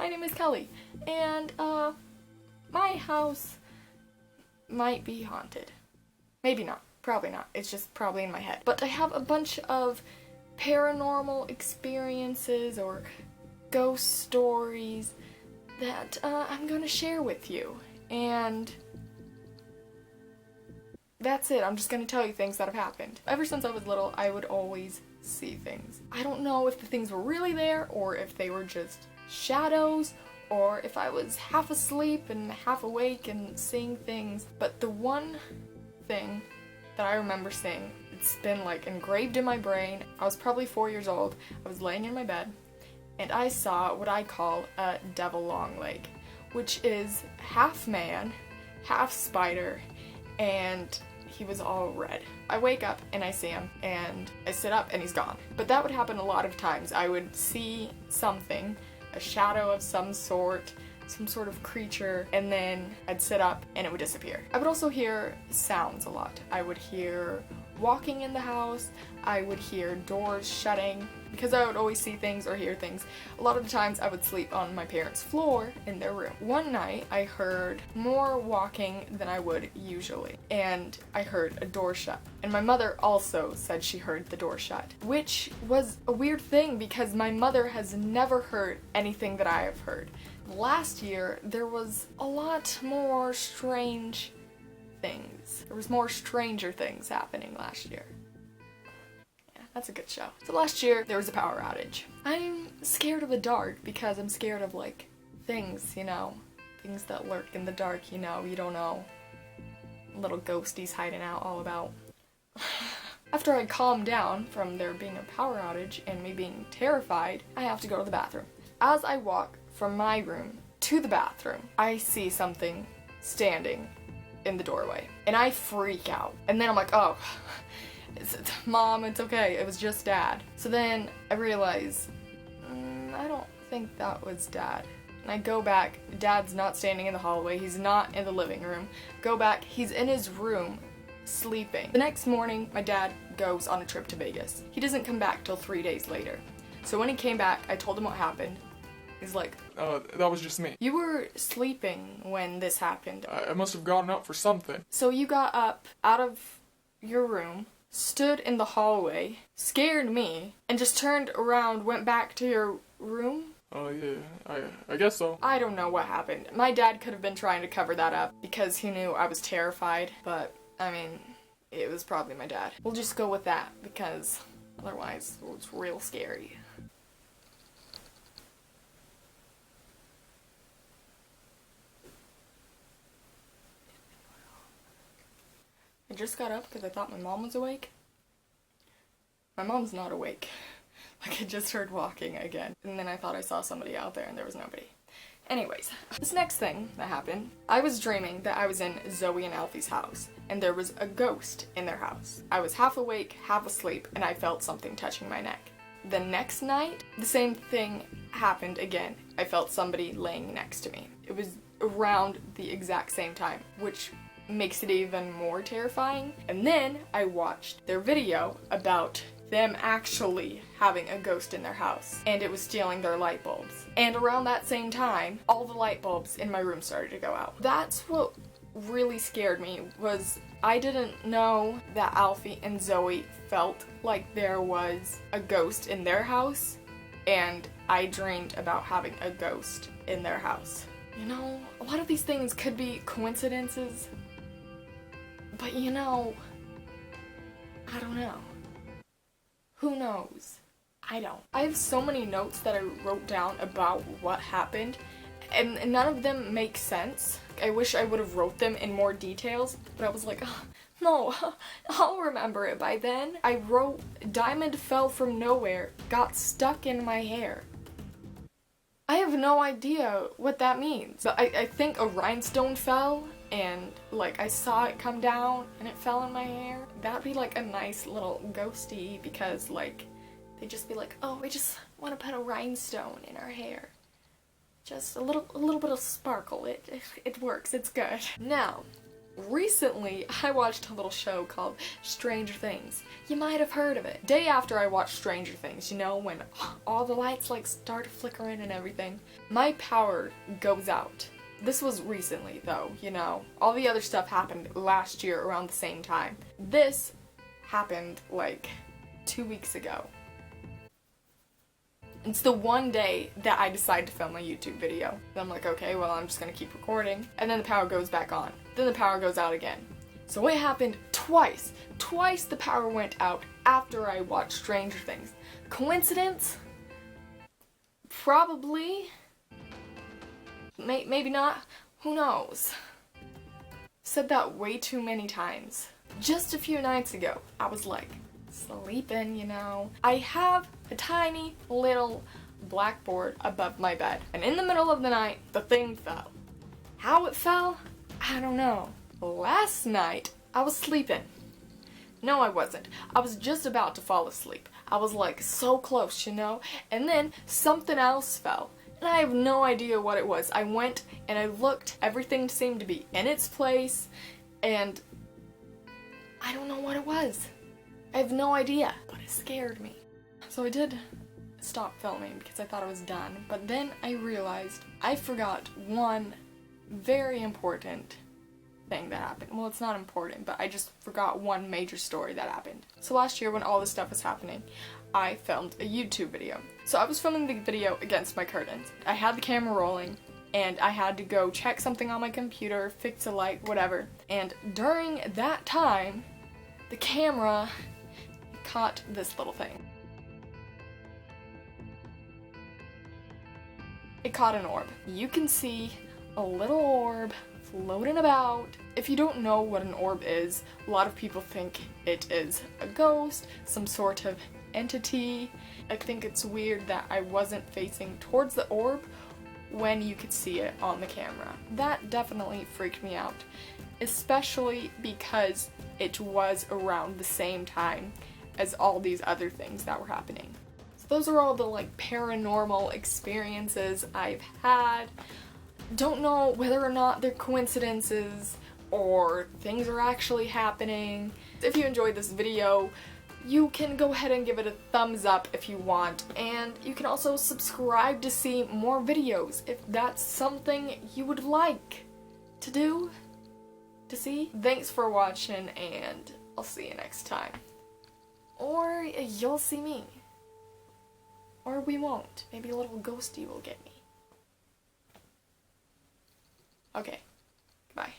my name is Kelly, and my house might be haunted. Maybe not. Probably not. It's just probably in my head. But I have a bunch of paranormal experiences or ghost stories that I'm gonna share with you. And that's it. I'm just gonna tell you things that have happened. Ever since I was little, I would always see things. I don't know if the things were really there or if they were just shadows or if I was half asleep and half awake and seeing things. But the one thing that I remember seeing, it's been like engraved in my brain. I was probably 4 years old. I was laying in my bed and I saw what I call a devil long leg, which is half man, half spider, and he was all red. I wake up and I see him and I sit up and he's gone. But that would happen a lot of times. I would see something, a shadow of some sort of creature, and then I'd sit up and it would disappear. I would also hear sounds a lot. I would hear walking in the house, I would hear doors shutting, because I would always see things or hear things. A lot of the times I would sleep on my parents' floor in their room. One night I heard more walking than I would usually, and I heard a door shut. And my mother also said she heard the door shut, which was a weird thing because my mother has never heard anything that I have heard. Last year there was a lot more strange things. There was more Stranger Things happening last year. That's a good show. So last year, there was a power outage. I'm scared of the dark because I'm scared of, like, things, you know? Things that lurk in the dark, you know? You don't know. Little ghosties hiding out all about. After I calm down from there being a power outage and me being terrified, I have to go to the bathroom. As I walk from my room to the bathroom, I see something standing in the doorway. And I freak out. And then I'm like, oh, Mom, it's okay, it was just Dad. So then I realize, I don't think that was Dad. And I go back, Dad's not standing in the hallway, he's not in the living room. Go back, he's in his room, sleeping. The next morning, my dad goes on a trip to Vegas. He doesn't come back till 3 days later. So when he came back, I told him what happened. He's like, that was just me. You were sleeping when this happened. I must have gotten up for something. So you got up out of your room, stood in the hallway, scared me, and just turned around, went back to your room? Oh, yeah, I guess so. I don't know what happened. My dad could have been trying to cover that up because he knew I was terrified, but, I mean, it was probably my dad. We'll just go with that because otherwise it's real scary. I just got up because I thought my mom was awake. My mom's not awake. Like, I just heard walking again. And then I thought I saw somebody out there and there was nobody. Anyways, this next thing that happened, I was dreaming that I was in Zoe and Alfie's house, and there was a ghost in their house. I was half awake, half asleep, and I felt something touching my neck. The next night, the same thing happened again. I felt somebody laying next to me. It was around the exact same time, which makes it even more terrifying. And then I watched their video about them actually having a ghost in their house, and it was stealing their light bulbs. And around that same time, all the light bulbs in my room started to go out. That's what really scared me, was I didn't know that Alfie and Zoe felt like there was a ghost in their house, and I dreamed about having a ghost in their house. You know, a lot of these things could be coincidences, but you know, I don't know. Who knows? I don't. I have so many notes that I wrote down about what happened, and none of them make sense. I wish I would have wrote them in more details, but I was like, oh, no, I'll remember it by then. I wrote, diamond fell from nowhere, got stuck in my hair. I have no idea what that means, but I think a rhinestone fell, and like I saw it come down and it fell in my hair. That'd be like a nice little ghosty, because like they'd just be like, oh, we just want to put a rhinestone in our hair. Just a little bit of sparkle. It works. It's good. Now, Recently, I watched a little show called Stranger Things. You might have heard of it. Day after I watched Stranger Things, you know, when all the lights like start flickering and everything, my power goes out. This was recently though, you know. All the other stuff happened last year around the same time. This happened like 2 weeks ago. It's the one day that I decide to film a YouTube video. And I'm like, okay, well, I'm just gonna keep recording. And then the power goes back on. Then the power goes out again. So it happened twice. Twice the power went out after I watched Stranger Things. Coincidence? Probably. Maybe not. Who knows? Said that way too many times. Just a few nights ago, I was like, sleeping, you know. I have a tiny little blackboard above my bed, and in the middle of the night, the thing fell. How it fell? I don't know. Last night, I was sleeping. No, I wasn't. I was just about to fall asleep. I was like so close, you know, and then something else fell. And I have no idea what it was. I went and I looked, everything seemed to be in its place, and I don't know what it was. I have no idea, but it scared me. So I did stop filming because I thought it was done, but then I realized I forgot one very important thing that happened. Well, it's not important, but I just forgot one major story that happened. So last year when all this stuff was happening, I filmed a YouTube video. So I was filming the video against my curtains. I had the camera rolling, and I had to go check something on my computer, fix a light, whatever. And during that time, the camera caught this little thing. It caught an orb. You can see a little orb floating about. If you don't know what an orb is, a lot of people think it is a ghost, some sort of entity. I think it's weird that I wasn't facing towards the orb when you could see it on the camera. That definitely freaked me out, especially because it was around the same time as all these other things that were happening. So those are all the like paranormal experiences I've had. Don't know whether or not they're coincidences or things are actually happening. If you enjoyed this video, you can go ahead and give it a thumbs up if you want, and you can also subscribe to see more videos if that's something you would like to do, to see. Thanks for watching, and I'll see you next time. Or you'll see me. Or we won't. Maybe a little ghosty will get me. Okay, goodbye.